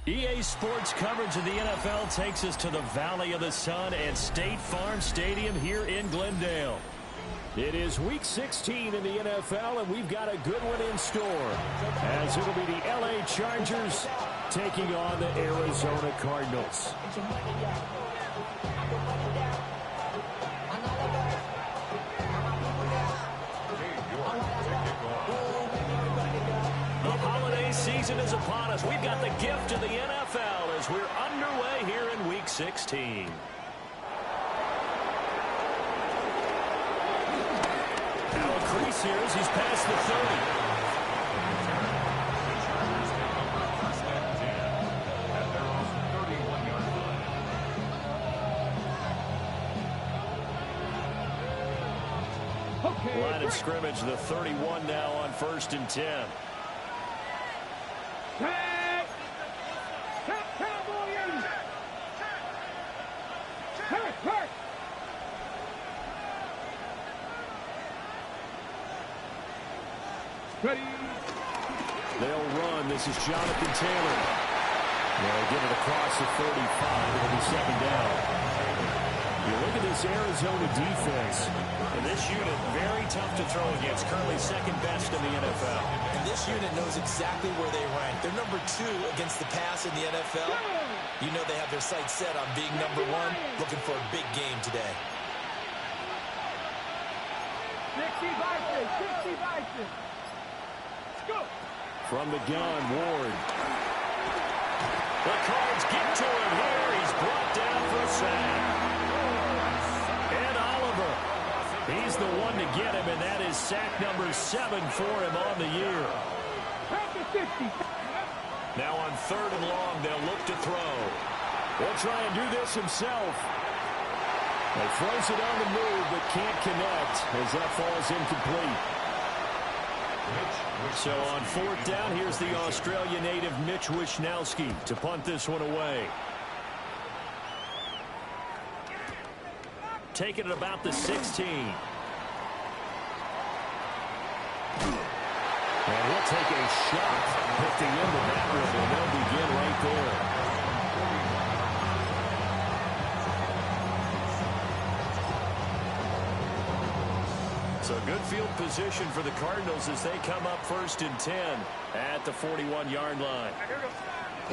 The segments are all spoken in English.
EA Sports coverage of the NFL takes us to the Valley of the Sun at State Farm Stadium here in Glendale. It is Week 16 in the NFL, and we've got a good one in store, as it'll be the LA Chargers taking on the Arizona Cardinals. The holiday season is upon us. We've got the gift of the NFL as we're underway here in Week 16. Now a crease here as he's past the 30. Line of scrimmage, the 31 now on 1st and 10. Ready. They'll run. This is Jonathan Taylor. They'll get it across the 35. It'll be second down. You look at this Arizona defense. And this unit, very tough to throw against. Currently second best in the NFL. And this unit knows exactly where they rank. They're number 2 against the pass in the NFL. You know they have their sights set on being number 1, looking for a big game today. 60 Bison. Let's go. From the gun, Ward. The Cards get to him here. He's brought down for a sack. And Oliver, he's the one to get him, and that is sack number 7 for him on the year. Now on 3rd and long, they'll look to throw. He'll try and do this himself. He throws it on the move, but can't connect as that falls incomplete. So on 4th down, here's the Australia native Mitch Wishnowsky to punt this one away. Taking it about the 16. And he'll take a shot at the end of that one, and they'll begin right there. So good field position for the Cardinals as they come up 1st and 10 at the 41-yard line. A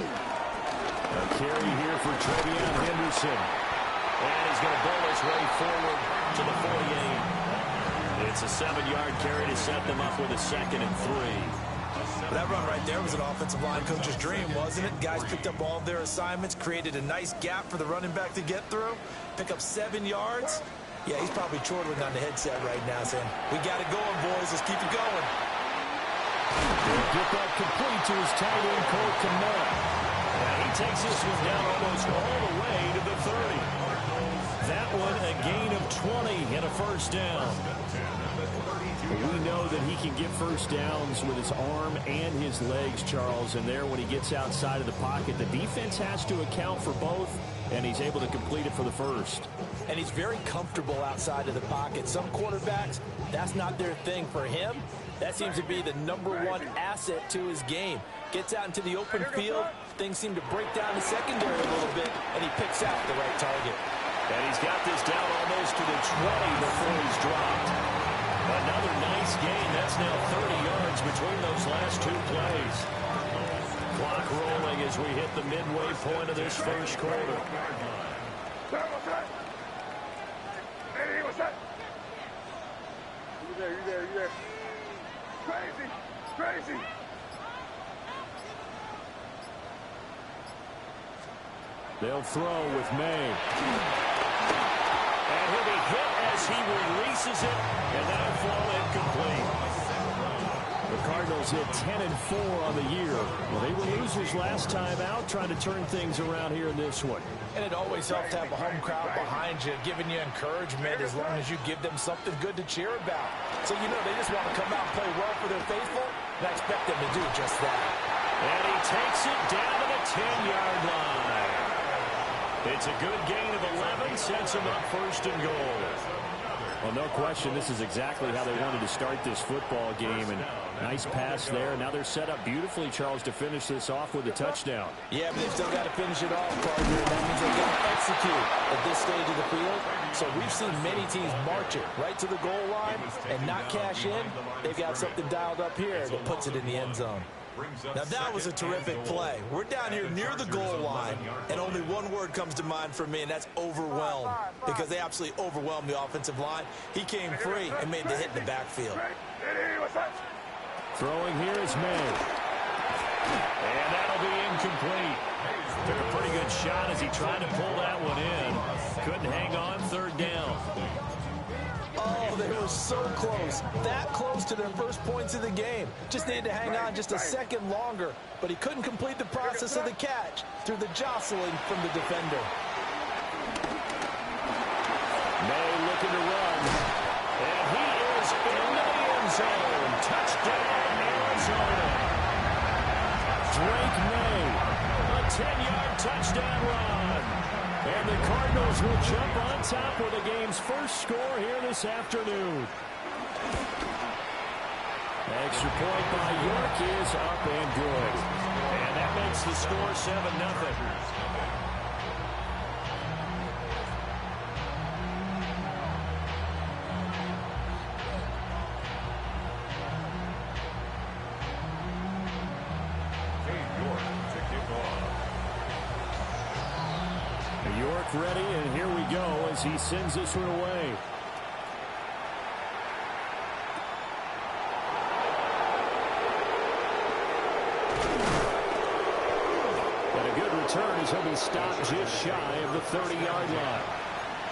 carry here for Trevion Henderson. And he's going to bowl his way forward to the 48. It's a 7-yard carry to set them up with a 2nd and 3. That run right there was an offensive line coach's dream, wasn't it? Guys picked up all of their assignments, created a nice gap for the running back to get through, pick up 7 yards. Yeah, he's probably chortling on the headset right now saying, we got it going, boys. Let's keep it going. He'll get that complete to his tight end, Cole Kmet. And he takes this one down almost all the way to the 30. That one a gain of 20 and a 1st down. We know that he can get 1st downs with his arm and his legs, Charles. And there, when he gets outside of the pocket, the defense has to account for both, and he's able to complete it for the 1st. And he's very comfortable outside of the pocket. Some quarterbacks, that's not their thing. For him, that seems to be the number 1 asset to his game. Gets out into the open field, things seem to break down the secondary a little bit, and he picks out the right target. And he's got this down almost to the 20 before he's dropped. Another nice gain. That's now 30 yards between those last 2 plays. Clock rolling as we hit the midway point of this 1st quarter. Hey, what's that? You there. Crazy. They'll throw with May. And he'll be hit as he releases it, and that'll fall incomplete. The Cardinals hit 10-4 on the year. Well, they were losers last time out, trying to turn things around here in this one. And it always helps to have a home crowd behind you, giving you encouragement as long as you give them something good to cheer about. So, you know, they just want to come out and play well for their faithful, and I expect them to do just that. And he takes it down to the 10-yard line. It's a good gain of 11, sets him up 1st and goal. Well, no question, this is exactly how they wanted to start this football game. And nice pass there. Now they're set up beautifully, Charles, to finish this off with a touchdown. Yeah, but they've still got to finish it off, Carter. That means they've got to execute at this stage of the field. So we've seen many teams march it right to the goal line and not cash in. They've got something dialed up here that puts it in the end zone. Now that was a terrific play. We're down here near the goal line, and only one word comes to mind for me, and that's overwhelmed, because they absolutely overwhelmed the offensive line. He came free and made the hit in the backfield. Throwing here is May. And that'll be incomplete. Took a pretty good shot as he tried to pull that one in. Couldn't hang on, third down. Oh, they were so close. That close to their first points of the game. Just needed to hang on just a second longer, but he couldn't complete the process of the catch through the jostling from the defender. May looking to run. And he is into the end zone. Touchdown, Arizona. Drake May, a 10-yard touchdown run. And the Cardinals will jump on top with the game's first score here this afternoon. Extra point by York is up and good. And that makes the score 7-0. York ready, and here we go as he sends this one away. And a good return as he'll be stopped just shy of the 30-yard line.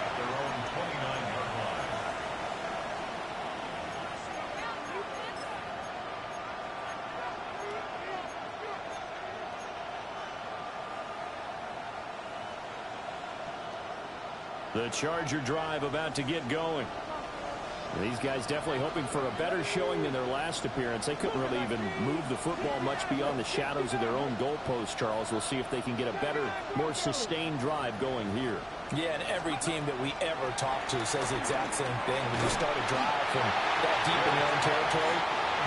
At their own 29-yard line. The Charger drive about to get going. These guys definitely hoping for a better showing than their last appearance. They couldn't really even move the football much beyond the shadows of their own goalpost, Charles. We'll see if they can get a better, more sustained drive going here. Yeah, and every team that we ever talk to says the exact same thing. When you start a drive from that deep in your own territory,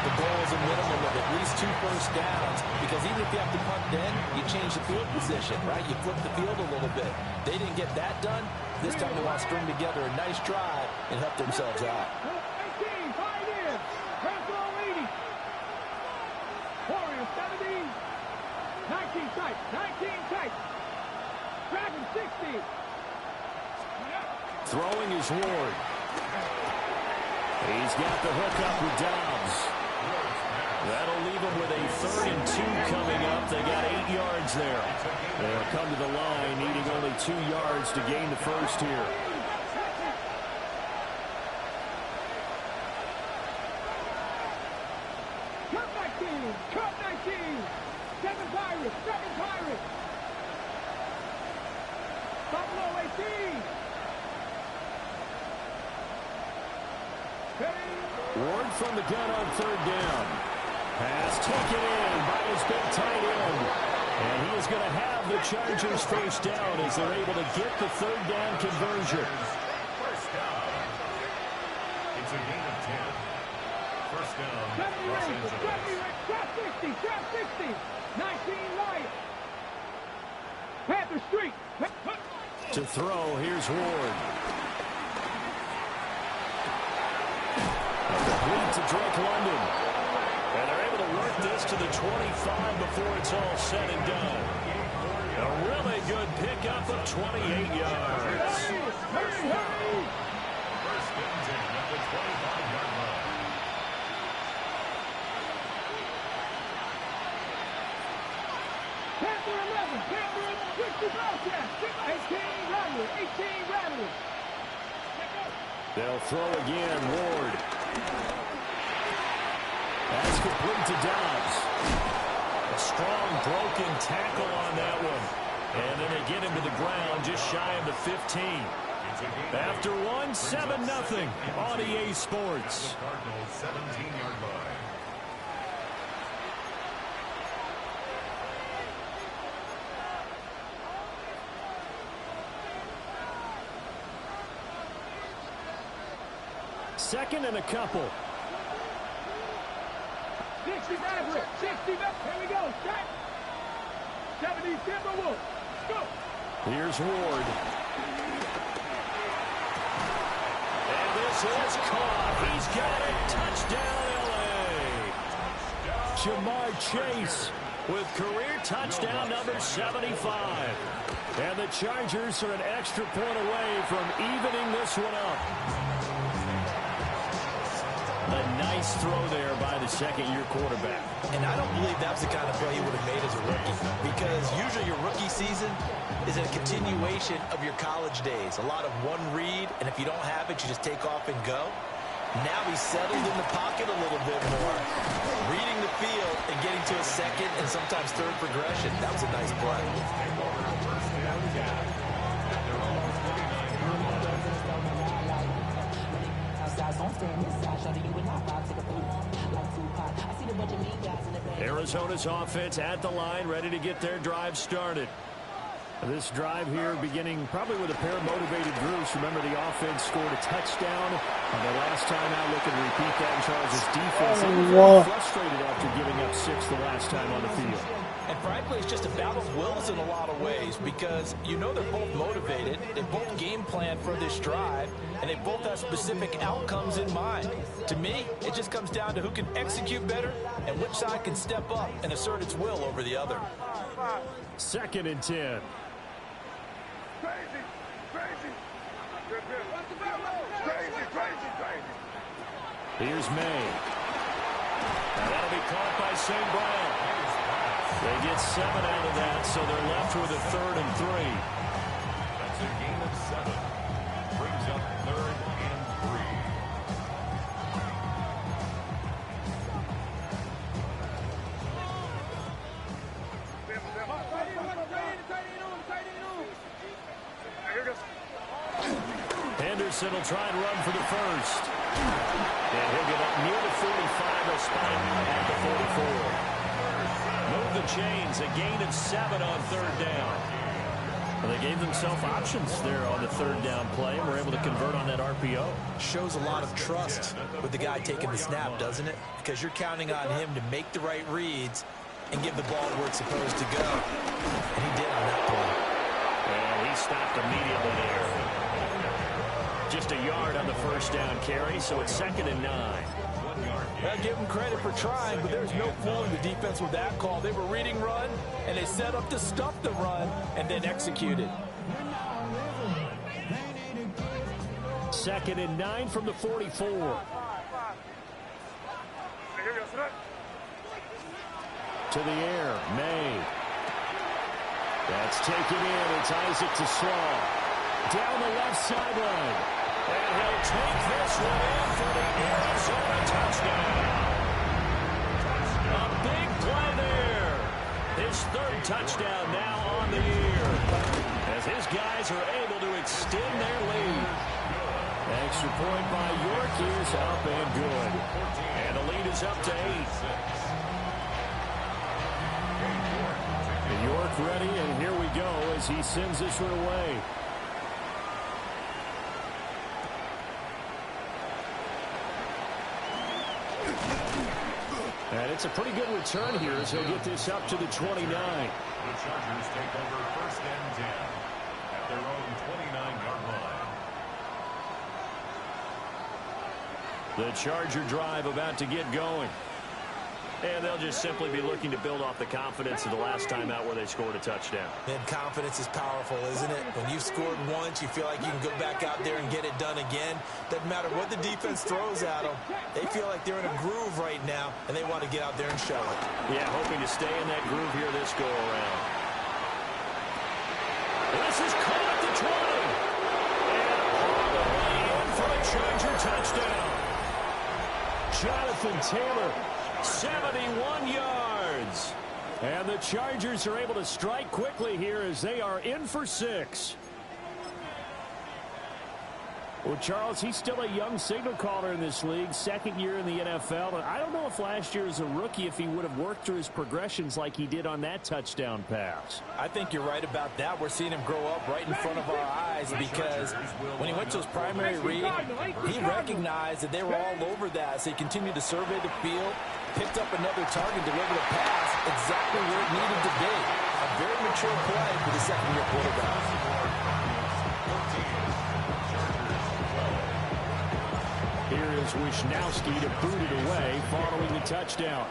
the goal is a minimum of at least 2 first downs, because even if you have to punt then, you change the field position, right? You flip the field a little bit. They didn't get that done. This time they want to string together a nice drive and help themselves out. 18, 5 in. Personal 80. Warrior 17. 19 tight. 19 tight. Dragon 60. Throwing is Ward. He's got the hook up with Dobbs. That'll leave them with a 3rd and 2 coming up. They got 8 yards there. They'll come to the line, needing only 2 yards to gain the first here. Cut 19. Cut 19. 7 Pirates. 7 Pirates. Buffalo 18. Ward from the gun on 3rd down. Pass taken in by his big tight end. And he is going to have the Chargers first down as they're able to get the 3rd down conversion. First down. It's a gain of 10. First down, Los Angeles. Trap 60. Trap 60. 19 right. Panther Street. To throw, here's Ward. Complete to Drake London. And they're able to work this to the 25 before it's all said and done. A really good pickup of 28 yards. First down at the 25-yard line. Panther 11. Panther 60 broadcast. 18 Rattler. 18 Rattler. They'll throw again, Ward. That's complete to Dobbs. A strong broken tackle on that one. And then they get him to the ground just shy of the 15. After one, 7-0 on EA Sports. Cardinals 17-yard line. 2nd and a couple. 60 Maverick, 60 Maverick. Here we go. Shot. 70 Timberwolves. Go. Here's Ward. And this is caught. He's got it. Touchdown, L.A. Jamar Chase with career touchdown number 75. And the Chargers are an extra point away from evening this one up. A nice throw there by the second-year quarterback. And I don't believe that's the kind of play he would have made as a rookie, because usually your rookie season is a continuation of your college days. A lot of one read, and if you don't have it, you just take off and go. Now he's settled in the pocket a little bit more, reading the field and getting to a second and sometimes third progression. That was a nice play. Arizona's offense at the line, ready to get their drive started. This drive here beginning probably with a pair of motivated groups. Remember, the offense scored a touchdown on the last time out. Looking to repeat that in Charles' defense. They were frustrated after giving up 6 the last time on the field. And frankly, it's just a battle of wills in a lot of ways, because you know they're both motivated. They both game plan for this drive, and they both have specific outcomes in mind. To me, it just comes down to who can execute better and which side can step up and assert its will over the other. 2nd and 10. Crazy. Here's May. Now that'll be caught by St. Brown. They get 7 out of that, so they're left with a 3rd and 3. That's a gain of 7. Brings up 3rd and 3. Henderson will try and run for the first. And he'll get up near the 45. He'll spot him at the 44. Move the chains. A gain of 7 on 3rd down. Well, they gave themselves options there on the 3rd down play and were able to convert on that RPO. Shows a lot of trust with the guy taking the snap, doesn't it? Because you're counting on him to make the right reads and give the ball where it's supposed to go. And he did on that play. And he stopped immediately there. Just a yard on the 1st down carry, so it's 2nd and 9. Well, give them credit for trying, but there's no fooling the defense with that call. They were reading run, and they set up to stuff the run, and then executed. 2nd and 9 from the 44. To the air, May. That's taken in. It's Isaac to Slaw. Down the left sideline. And he'll take this one in for the Arizona touchdown. A big play there. His 3rd touchdown now on the year, as his guys are able to extend their lead. Extra point by York is up and good. And the lead is up to 8. York ready, and here we go as he sends this one away. And it's a pretty good return here as he'll get this up to the 29. The Chargers take over 1st and 10 at their own 29-yard line. The Charger drive about to get going. And they'll just simply be looking to build off the confidence of the last time out where they scored a touchdown. And confidence is powerful, isn't it? When you've scored once, you feel like you can go back out there and get it done again. Doesn't matter what the defense throws at them. They feel like they're in a groove right now, and they want to get out there and show it. Yeah, hoping to stay in that groove here this go-around. This is caught at the 20. And all the way in for a Charger touchdown. Jonathan Taylor, 71 yards. And the Chargers are able to strike quickly here as they are in for 6. Well, Charles, he's still a young signal caller in this league, second year in the NFL. And I don't know if last year as a rookie, if he would have worked through his progressions like he did on that touchdown pass. I think you're right about that. We're seeing him grow up right in front of our eyes because when he went to his primary read, he recognized that they were all over that. So he continued to survey the field, picked up another target, delivered a pass exactly where it needed to be. A very mature play for the second-year quarterback. Here is Wisnowski to boot it away following the touchdown.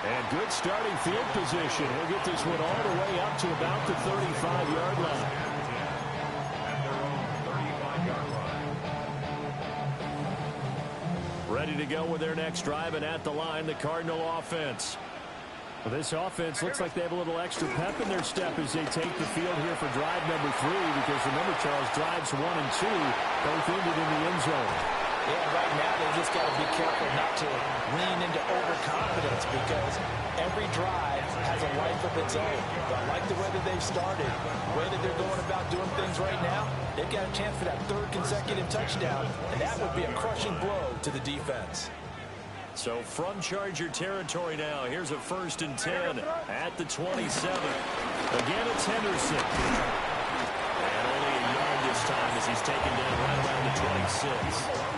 And good starting field position. He'll get this one all the way up to about the 35-yard line. Ready to go with their next drive, and at the line, the Cardinal offense. Well, this offense looks like they have a little extra pep in their step as they take the field here for drive number 3, because remember, Charles, drives 1 and 2 both ended in the end zone. Yeah, right now they just got to be careful not to lean into overconfidence because every drive has a life of its own. But I like the way that they've started, the way that they're going about doing things right now. They've got a chance for that 3rd consecutive touchdown, and that would be a crushing blow to the defense. So from Charger territory now, here's a 1st and 10 at the 27. Again, it's Henderson. And only a yard this time as he's taken down right around the 26.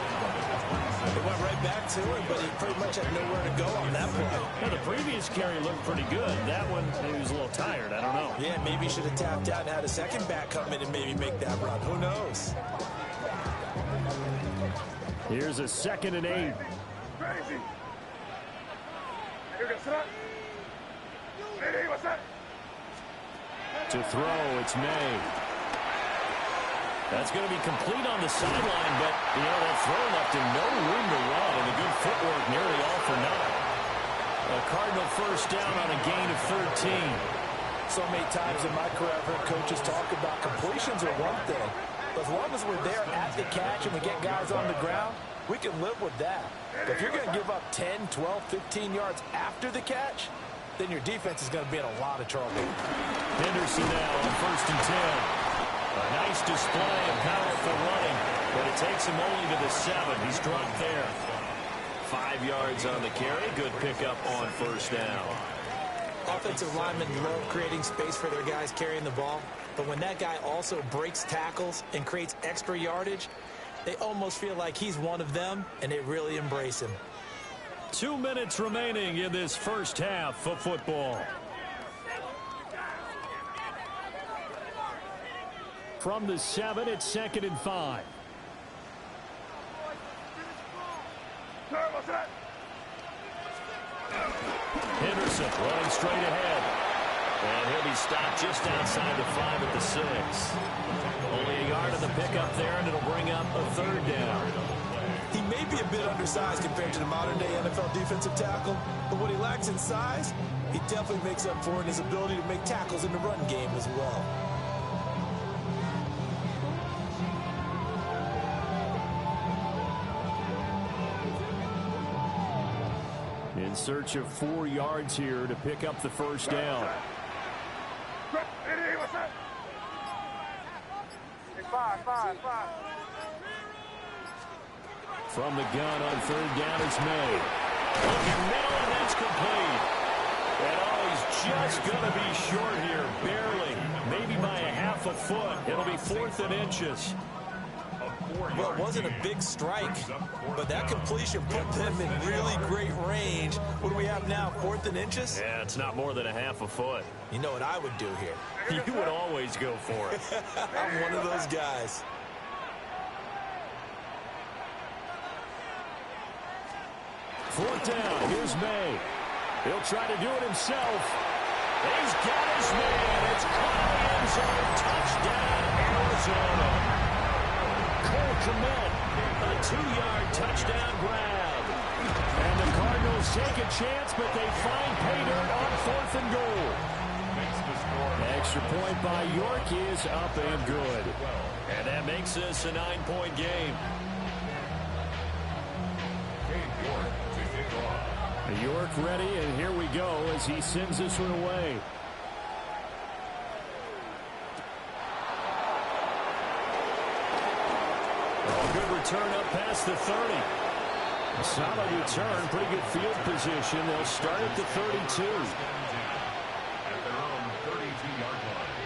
They went right back to it, but he pretty much had nowhere to go on that play. Now, the previous carry looked pretty good. That one, maybe he was a little tired. I don't know. Yeah, maybe he should have tapped out and had a second back come in and maybe make that run. Who knows? Here's a 2nd and 8. Crazy. To throw, it's May. That's going to be complete on the sideline, but, that throw left him no room to run, and the good footwork nearly all for naught. A Cardinal 1st down on a gain of 13. So many times in my career, I've heard coaches talk about completions are one thing, but as long as we're there at the catch and we get guys on the ground, we can live with that. But if you're going to give up 10, 12, 15 yards after the catch, then your defense is going to be in a lot of trouble. Henderson now on 1st and 10. A nice display of powerful running, but it takes him only to the 7. He's dropped there. 5 yards on the carry. Good pickup on 1st down. Offensive linemen love creating space for their guys carrying the ball, but when that guy also breaks tackles and creates extra yardage, they almost feel like he's one of them, and they really embrace him. 2 minutes remaining in this 1st half of football. From the 7, it's 2nd and 5. Henderson running straight ahead. And he'll be stopped just outside the 5 at the 6. Only a yard of the pickup there, and it'll bring up a 3rd down. He may be a bit undersized compared to the modern-day NFL defensive tackle, but what he lacks in size, he definitely makes up for in his ability to make tackles in the run game as well. In search of 4 yards here to pick up the 1st down. From the gun on 3rd down is May. Looking middle, and that's complete. And he's just going to be short here, barely. Maybe by a half a foot. It'll be 4th and inches. Well, it wasn't a big strike, but that completion put them in really great range. What do we have now, 4th and inches? Yeah, it's not more than a half a foot. You know what I would do here? You would always go for it. I'm one of those guys. Fourth down, here's May. He'll try to do it himself. He's got his man. It's caught in the end zone. Touchdown, Arizona. Cole Kmet, a 2-yard touchdown grab. And the Cardinals take a chance, but they find pay dirt on 4th and goal. Extra point by York is up and good. And that makes this a 9-point game. York ready, and here we go as he sends this one away. Oh, good return up past the 30. A solid return, pretty good field position. They'll start at the 32. At their own 32-yard line.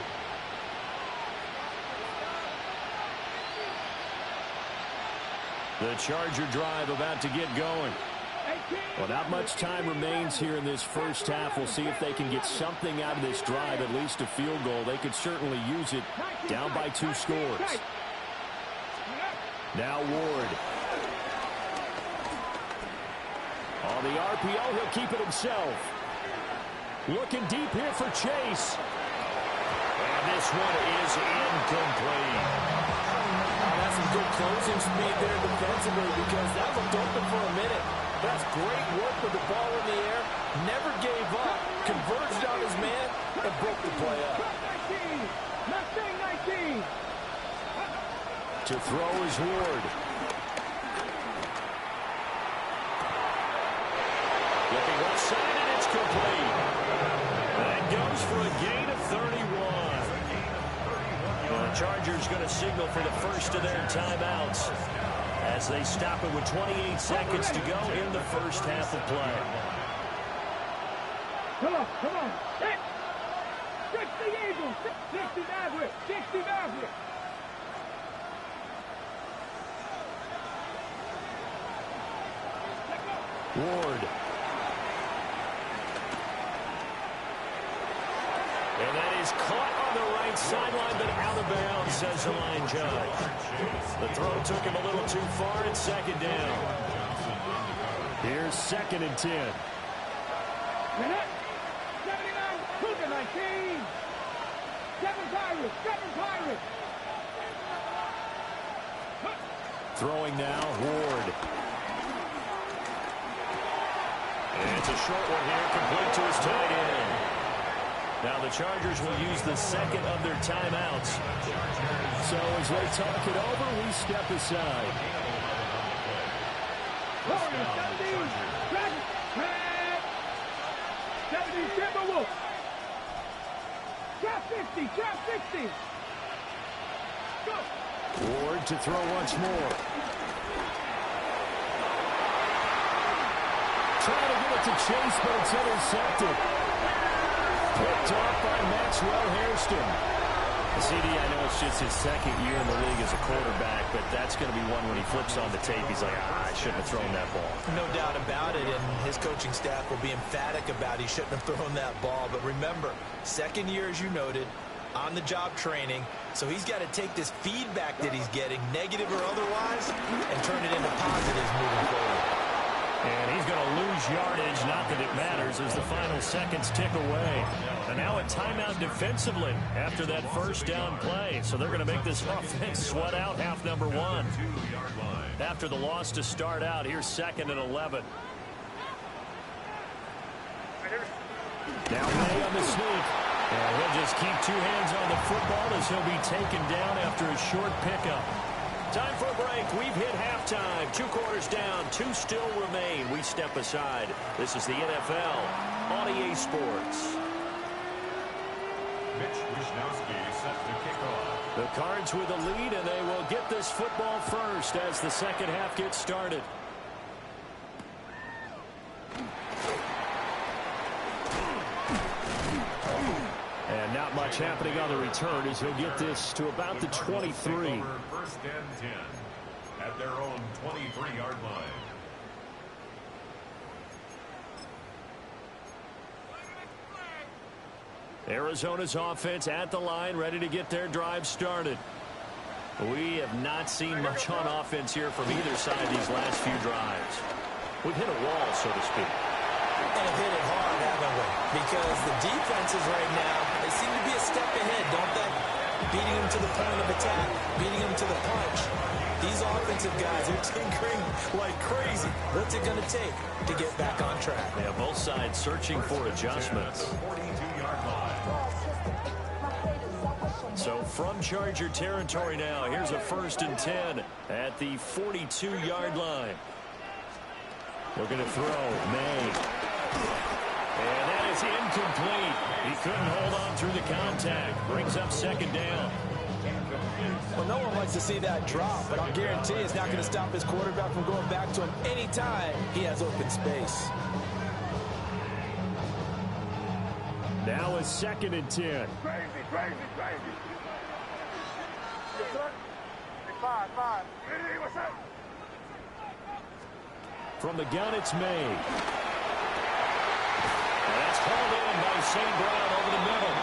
The Charger drive about to get going. Well, not much time remains here in this first half. We'll see if they can get something out of this drive, at least a field goal. They could certainly use it down by 2 scores. Now Ward. On the RPO, he'll keep it himself. Looking deep here for Chase. And this one is incomplete. That's some good closing speed there defensively because that looked open for a minute. That's great work with the ball in the air. Never gave up. Converged on his man and broke the play up. 19. To throw is Ward. Looking left side, and it's complete. That goes for a gain of 31. The Chargers going to signal for the first of their timeouts as they stop it with 28 seconds to go in the first half of play. Come on. 60 Eagles. 60 Maverick. 60 Maverick. Ward. And that is caught on the right sideline, but out of bounds, says the line judge. The throw took him a little too far, and second down. Here's 2nd and 10. 79, Cougar 19. 7 Pirates. Throwing now, Ward. And it's a short one here, complete to his tight end. Now the Chargers will use the second of their timeouts. So as they talk it over, we step aside. 70 Timberwolves. Trap 60. Go. Ward to throw once more. Trying to get it to Chase, but it's intercepted. Picked off by Maxwell Hairston. CD, I know it's just his 2nd year in the league as a quarterback, but that's going to be one when he flips on the tape. He's like, I shouldn't have thrown that ball. No doubt about it, and his coaching staff will be emphatic about he shouldn't have thrown that ball. But remember, 2nd year, as you noted, on-the-job training, so he's got to take this feedback that he's getting, negative or otherwise, and turn it into positives moving forward. And he's going to lose yardage, not that it matters, as the final seconds tick away. And now a timeout defensively after that first down play. So they're going to make this offense sweat out half number 1. After the loss to start out, here's 2nd and 11. Now May on the sneak. And he'll just keep 2 hands on the football as he'll be taken down after a short pickup. Time for a break. We've hit halftime. 2 quarters down. 2 still remain. We step aside. This is the NFL on EA Sports. Mitch Wishnowsky set to kick off. The Cards with a lead, and they will get this football first as the second half gets started. And not much happening on the return as he'll get this to about the 23. 1st and 10 at their own 23-yard line. Arizona's offense at the line, ready to get their drive started. We have not seen much on offense here from either side these last few drives. We've hit a wall, so to speak. And have hit it hard, haven't we? Because the defenses right now, they seem to be a step ahead, don't they? Beating them to the point of attack, beating them to the punch. These offensive guys are tinkering like crazy. What's it going to take to get back on track? Yeah, both sides searching for adjustments. So from Charger territory now, here's a 1st and 10 at the 42-yard line. We're going to throw May. And It's incomplete. He couldn't hold on through the contact. Brings up second down. Well, no one likes to see that drop, but I'll guarantee it's not going to stop his quarterback from going back to him anytime he has open space. Now a 2nd and 10. Crazy. Yes, sir. Five. Hey, what's up? From the gun, it's made. And that's called in by St. Brown over the middle.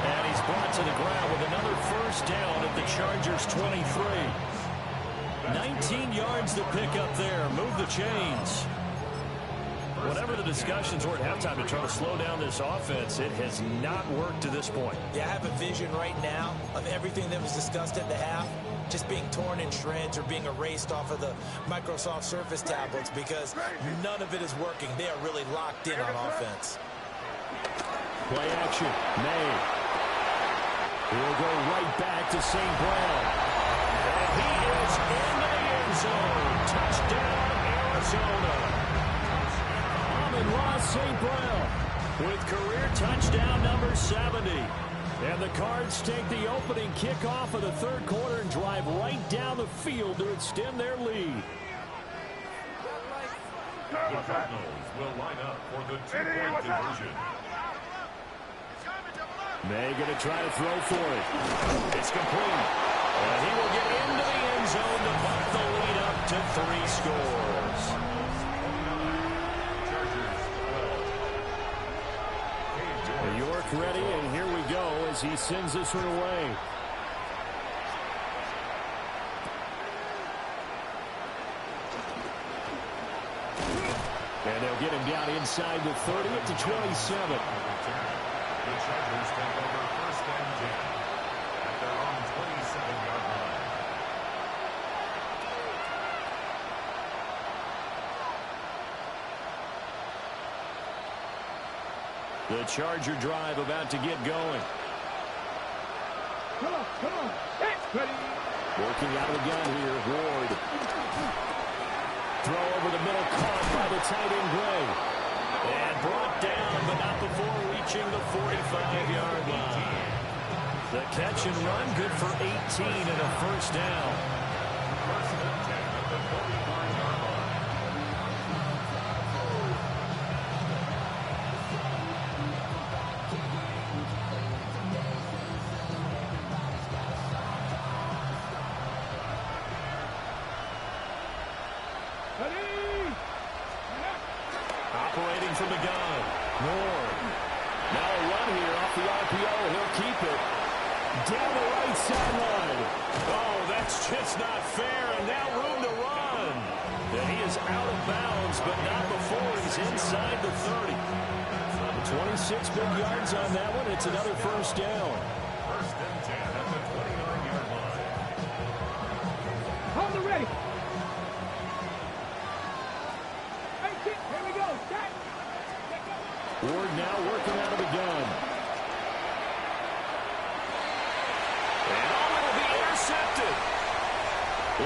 And he's brought to the ground with another first down at the Chargers' 23. 19 yards to pick up there. Move the chains. Whatever the discussions were at halftime to try to slow down this offense, it has not worked to this point. Yeah, I have a vision right now of everything that was discussed at the half just being torn in shreds or being erased off of the Microsoft Surface tablets because none of it is working. They are really locked in on offense. Play action. May. He'll go right back to St. Brown. And he is into the end zone. Touchdown, Arizona. Ross St. Brown with career touchdown number 70. And the Cards take the opening kickoff of the third quarter and drive right down the field to extend their lead. The Cardinals will line up for the two-point conversion. May going to try to throw for it. It's complete. And he will get into the end zone to buck the lead up to 3 scores. York ready, and here we go as he sends this one away. And they'll get him down inside the 30 up to 27. The Chargers take over 1st and 10 at their own 27-yard line. The Charger drive about to get going. Come on. Hey, ready. Working out of the gun here, Ward. Throw over the middle, caught by the tight end Gray. And brought down, but not before reaching the 45-yard line. The catch and run, good for 18 and a first down. 1st and 10 at the 45-yard line. Operating from the gun. Moore. Now a run here off the RPO. He'll keep it. Down the right sideline. Oh, that's just not fair. And now room to run. And he is out of bounds, but not before he's inside the 30. 26 big yards on that one. It's another first down. 1st and 10 at the 29-yard line. Hold it ready. Here we go. Jack. Ward now working out of the gun. And it'll be intercepted.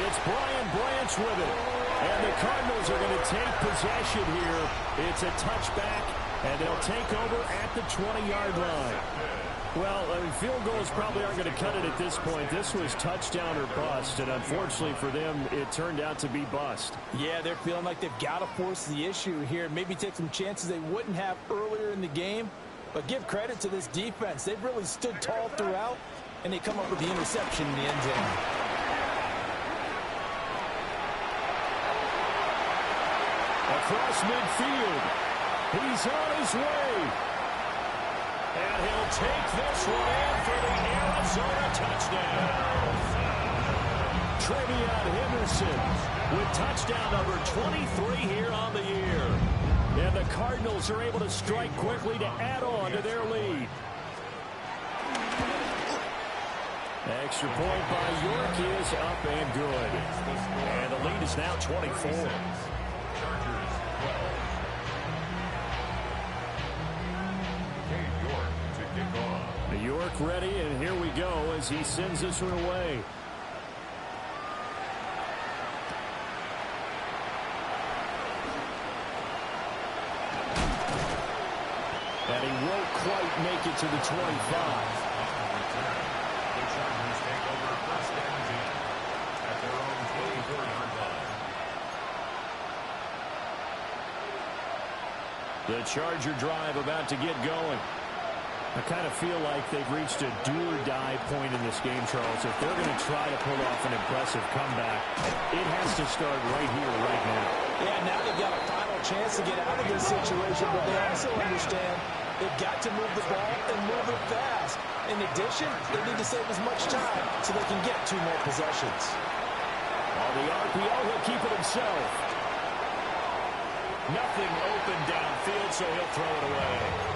It's Brian Branch with it. And the Cardinals are going to take possession here. It's a touchback, and they'll take over at the 20-yard line. Well, field goals probably aren't going to cut it at this point. This was touchdown or bust, and unfortunately for them, it turned out to be bust. Yeah, they're feeling like they've got to force the issue here. Maybe take some chances they wouldn't have earlier in the game. But give credit to this defense. They've really stood tall throughout, and they come up with the interception in the end zone. Across midfield. He's on his way. And he'll take this one in for the Arizona touchdown. Trevion Henderson with touchdown number 23 here on the year. And the Cardinals are able to strike quickly to add on to their lead. Extra point by York is up and good. And the lead is now 24. Chargers 12. York to kick off. York ready, and here we go as he sends this one away. And he won't quite make it to the 25. The Chargers take over first and 10 at their own 24-yard line. The Charger drive about to get going. I kind of feel like they've reached a do-or-die point in this game, Charles. If they're going to try to pull off an impressive comeback, it has to start right here, right now. Yeah, now they've got a final chance to get out of this situation, but they also understand they've got to move the ball and move it fast. In addition, they need to save as much time so they can get 2 more possessions. On the RPO, he'll keep it himself. Nothing open downfield, so he'll throw it away.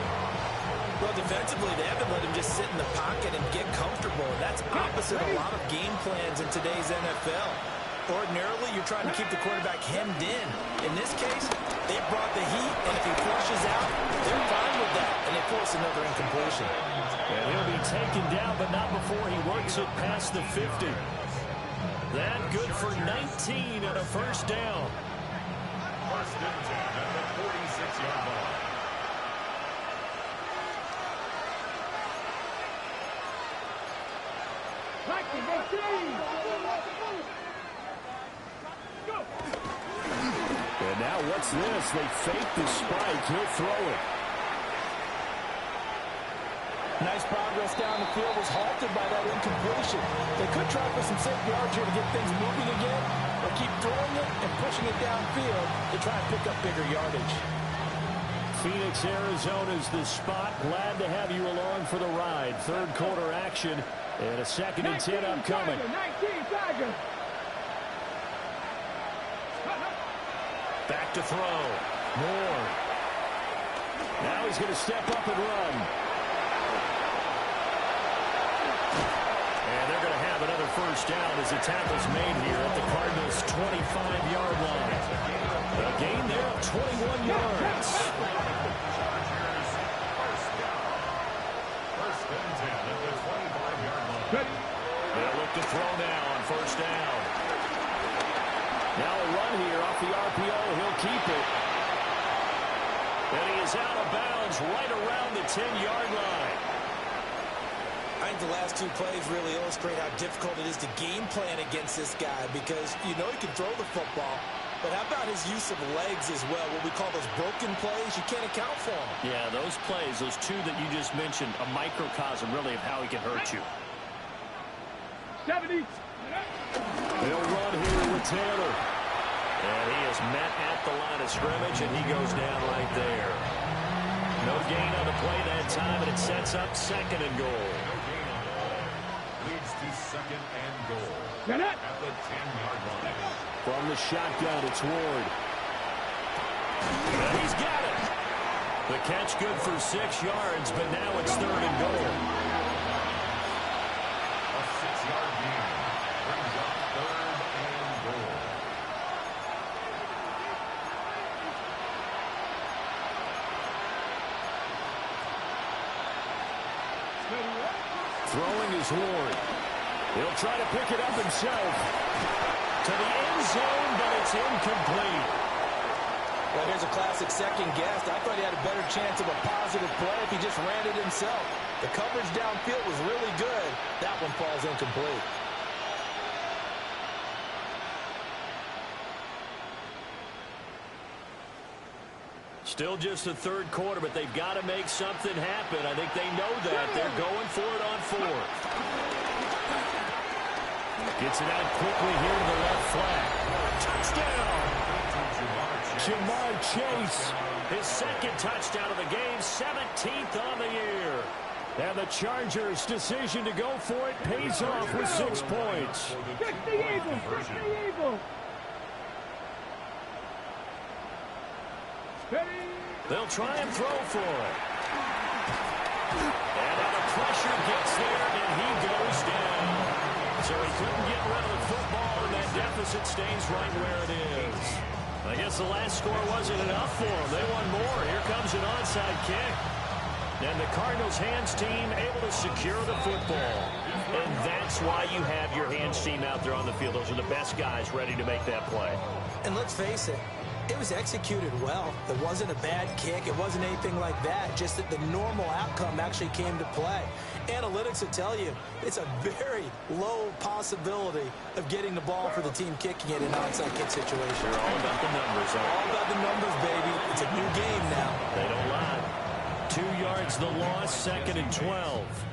Well, defensively, they haven't let him just sit in the pocket and get comfortable. That's opposite a lot of game plans in today's NFL. Ordinarily, you're trying to keep the quarterback hemmed in. In this case, they brought the heat, and if he flushes out, they're fine with that, and they force another incompletion. And he'll be taken down, but not before he works it past the 50. That good for 19 and a first down. First and 10 at the 46-yard line. And now what's this? They fake the spike. He'll throw it. Nice progress down the field was halted by that incompletion. They could try for some safe yards here to get things moving again, or keep throwing it and pushing it downfield to try and pick up bigger yardage. Phoenix, Arizona's the spot. Glad to have you along for the ride. Third quarter action and a 2nd and 10 upcoming. 19 Tiger. Back to throw. Moore. Now he's going to step up and run. And they're going to have another first down as the tackle's made here at the Cardinals' 25-yard line. A gain there of 21 yards. First and 10 at the 25-yard line. They'll look to throw now on first down. Now a run here off the RPO. He'll keep it. And he is out of bounds right around the 10-yard line. I think the last 2 plays really illustrate how difficult it is to game plan against this guy, because you know he can throw the football, but how about his use of legs as well? What we call those broken plays, you can't account for them. Yeah, those plays, those 2 that you just mentioned, a microcosm really of how he can hurt you. 70. They'll run here with Taylor. And he is met at the line of scrimmage, and he goes down right there. No gain on the play that time, and it sets up 2nd and goal. Leads to 2nd and goal Get it. at the 10-yard line. From the shotgun, it's Ward. And he's got it. The catch good for 6 yards, but now it's 3rd and goal. A 6-yard gain brings up 3rd and goal. Throwing is Ward. He'll try to pick it up himself. To the end zone, but it's incomplete. Well, here's a classic second guess. I thought he had a better chance of a positive play if he just ran it himself. The coverage downfield was really good. That one falls incomplete. Still just the 3rd quarter, but they've got to make something happen. I think they know that. They're going for it on 4th. Gets it out quickly here to the left flat. Touchdown! Jamar Chase, his 2nd touchdown of the game, 17th on the year. And the Chargers' decision to go for it pays off with 6 points. Fix the Eagles. Fix the Eagles. They'll try and throw for it. And now the pressure gets there, and he goes down. So he couldn't get rid of the football, and that deficit stays right where it is. I guess the last score wasn't enough for them. They want more. Here comes an onside kick. And the Cardinals' hands team able to secure the football. And that's why you have your hands team out there on the field. Those are the best guys ready to make that play. And let's face it, It was executed well. It wasn't a bad kick. It wasn't anything like that. Just that the normal outcome actually came to play. Analytics will tell you it's a very low possibility of getting the ball for the team kicking it in an onside kick situation. They're all about the numbers. All about the numbers, baby. It's a new game now. They don't lie. 2 yards the loss, 2nd and 12.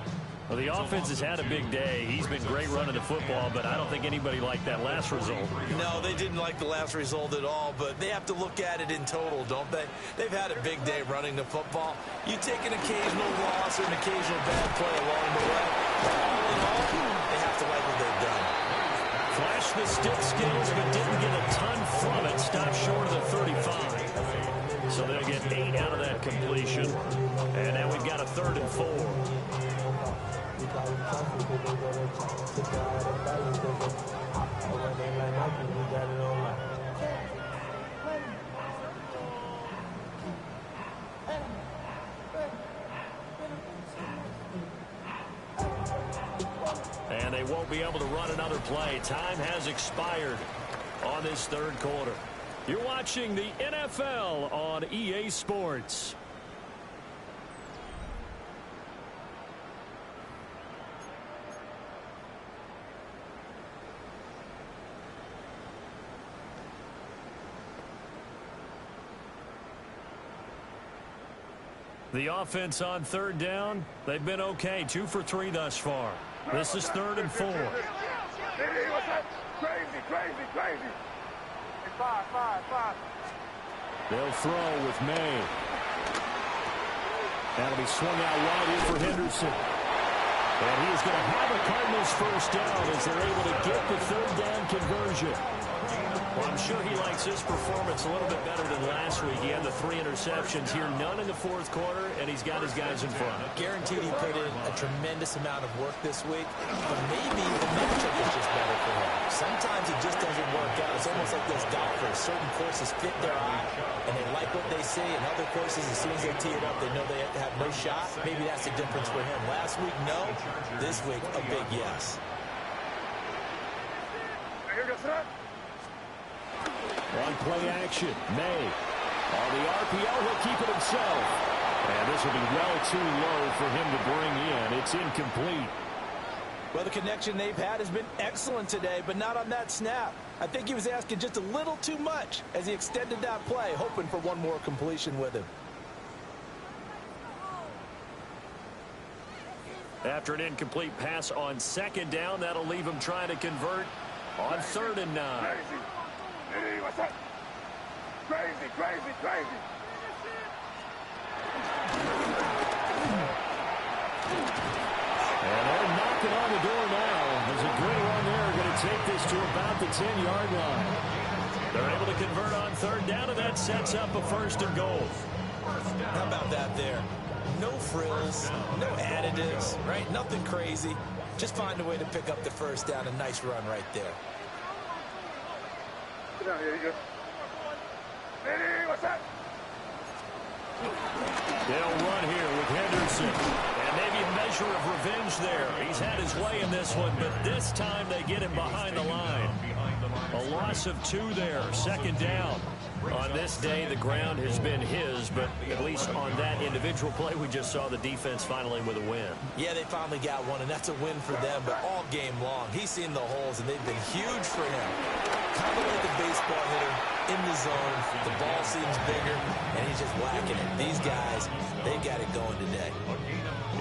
Well, the offense has had a big day. He's been great running the football, but I don't think anybody liked that last result. No, they didn't like the last result at all, but they have to look at it in total, don't they? They've had a big day running the football. You take an occasional loss or an occasional bad play along the way. All in all, they have to like what they've done. Flashed the stick skills, but didn't get a ton from it. Stopped short of the 35. So they'll get 8 out of that completion. And now we've got a 3rd and 4. And they won't be able to run another play. Time has expired on this 3rd quarter. You're watching the NFL on EA Sports. The offense on 3rd down, they've been okay. 2 for 3 thus far. This is 3rd and 4. Crazy. Five. They'll throw with May. That'll be swung out wide in for Henderson. And he's going to have a Cardinals first down as they're able to get the 3rd down conversion. Well, I'm sure he likes his performance a little bit better than last week. He had the 3 interceptions here, none in the 4th quarter, and he's got his guys in front. Guaranteed he put in a tremendous amount of work this week, but maybe the matchup is just better for him. Sometimes it just doesn't work out. It's almost like those golfers. Certain courses fit their eye, and they like what they see, and other courses, as soon as they tee it up, they know they have no shot. Maybe that's the difference for him. Last week, no. This week, a big yes. On play action, May. On the RPO, he'll keep it himself. And this will be well too low for him to bring in. It's incomplete. Well, the connection they've had has been excellent today, but not on that snap. I think he was asking just a little too much as he extended that play, hoping for one more completion with him. After an incomplete pass on 2nd down, that'll leave him trying to convert on 3rd and 9. What's that? Crazy. And they're knocking on the door now. There's a good run there. Going to take this to about the 10-yard line. They're able to convert on 3rd down, and that sets up a 1st and goal. How about that there? No frills, no additives, right? Nothing crazy. Just find a way to pick up the 1st down. A nice run right there. Sit down, here you go. What's that? They'll run here with Henderson. And maybe a measure of revenge there. He's had his way in this one, but this time they get him behind the line. A loss of 2 there, 2nd down. On this day, the ground has been his, but at least on that individual play, we just saw the defense finally with a win. Yeah, they finally got one, and that's a win for them, but all game long, he's seen the holes, and they've been huge for him. Kind of like a baseball hitter in the zone. The ball seems bigger, and he's just whacking it. These guys, they got it going today.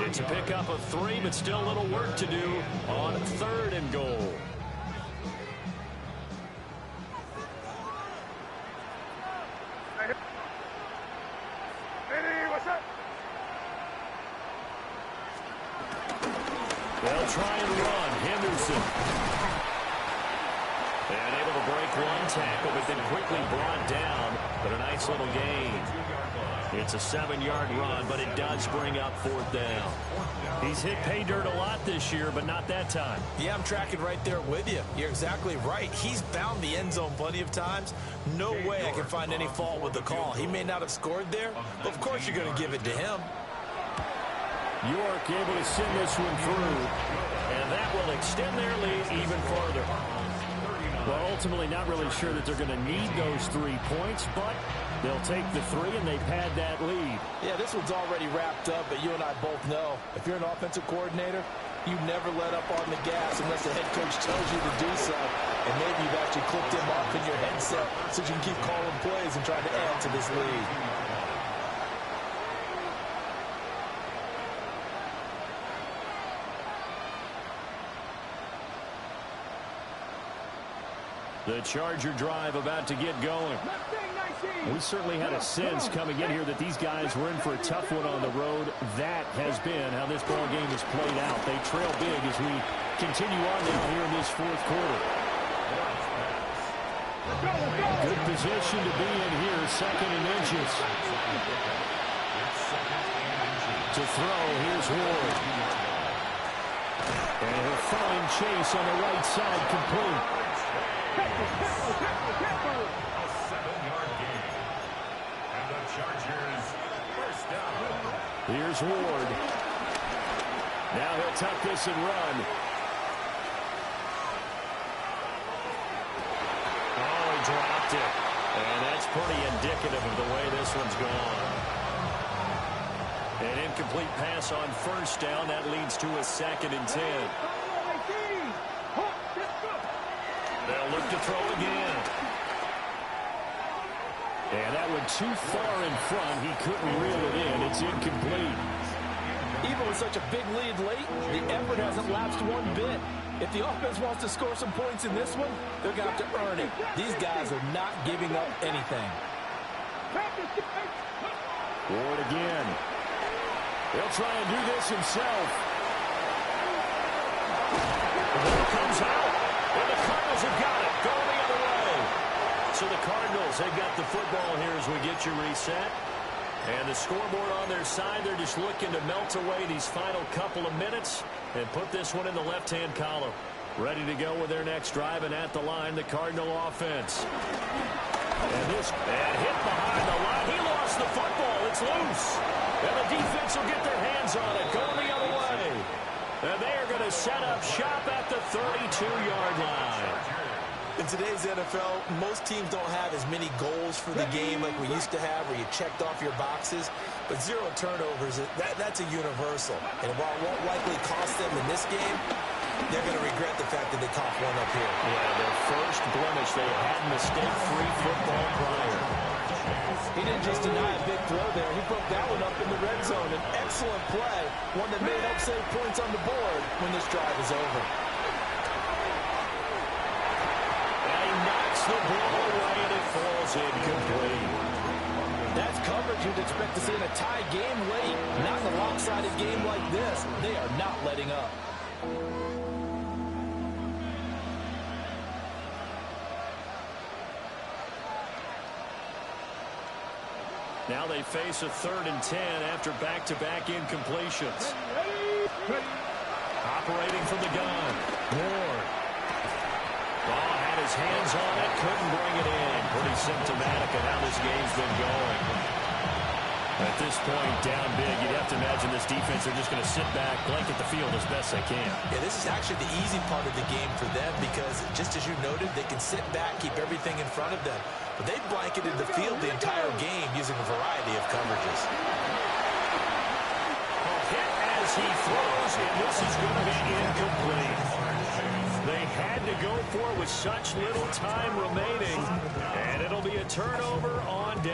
It's a pickup of 3, but still a little work to do on 3rd and goal. They'll try and run. Henderson. And able to break one tackle, but then quickly brought down. But a nice little gain. It's a 7-yard run, but it does bring up 4th down. He's hit pay dirt a lot this year, but not that time. Yeah, I'm tracking right there with you. You're exactly right. He's found the end zone plenty of times. No way I can find any fault with the call. He may not have scored there, but of course you're going to give it to him. York able to send this one through, and that will extend their lead even further. Well, ultimately not really sure that they're going to need those 3 points, but they'll take the 3 and they pad that lead. Yeah, this one's already wrapped up, but you and I both know if you're an offensive coordinator, you never let up on the gas unless the head coach tells you to do so. And maybe you've actually clicked him off in your headset so you can keep calling plays and trying to add to this lead. The Charger drive about to get going. We certainly had a sense coming in here that these guys were in for a tough one on the road. That has been how this ball game has played out. They trail big as we continue on now here in this fourth quarter. Good position to be in here, 2nd and inches. To throw, here's Ward. And he'll find Chase on the right side, complete. A 7-yard gain. And the Chargers first down. Here's Ward. Now he'll tuck this and run. Oh, he dropped it. And that's pretty indicative of the way this one's gone. An incomplete pass on first down. That leads to a 2nd and 10. They'll look to throw again. And that went too far in front. He couldn't reel it in. It's incomplete. Even with such a big lead late, the effort hasn't lapsed one bit. If the offense wants to score some points in this one, they're going to have to earn it. These guys are not giving up anything. Ward again. He'll try and do this himself. The ball comes out. And the Cardinals have got it. Going the other way. So the Cardinals, they've got the football here as we get you reset. And the scoreboard on their side, they're just looking to melt away these final couple of minutes and put this one in the left-hand column. Ready to go with their next drive, and at the line, the Cardinal offense. And hit behind the line. He lost the football. It's loose. And the defense will get their hands on it. Going the other way. And they are going to set up shop at the 32-yard line. In today's NFL, most teams don't have as many goals for the game like we used to have where you checked off your boxes. But 0 turnovers, that's a universal. And while it won't likely cost them in this game, they're going to regret the fact that they coughed one up here. Yeah, their first blemish. They had mistake-free football prior. He didn't just deny a big throw there. He broke that one up in the red zone. An excellent play, one that may help save points on the board when this drive is over. And he knocks the ball away, and it falls incomplete. That's coverage you'd expect to see in a tie game late. Not in a lopsided game like this. They are not letting up. Now they face a 3rd and 10 after back-to-back incompletions. Operating from the gun. Ward. Ball had his hands on it, couldn't bring it in. Pretty symptomatic of how this game's been going. At this point, down big, you'd have to imagine this defense are just going to sit back, blanket the field as best they can. Yeah, this is actually the easy part of the game for them because, just as you noted, they can sit back, keep everything in front of them. But they've blanketed the field the entire game using a variety of coverages. Hit as he throws, and this is going to be incomplete. They had to go for it with such little time remaining, and it'll be a turnover on down.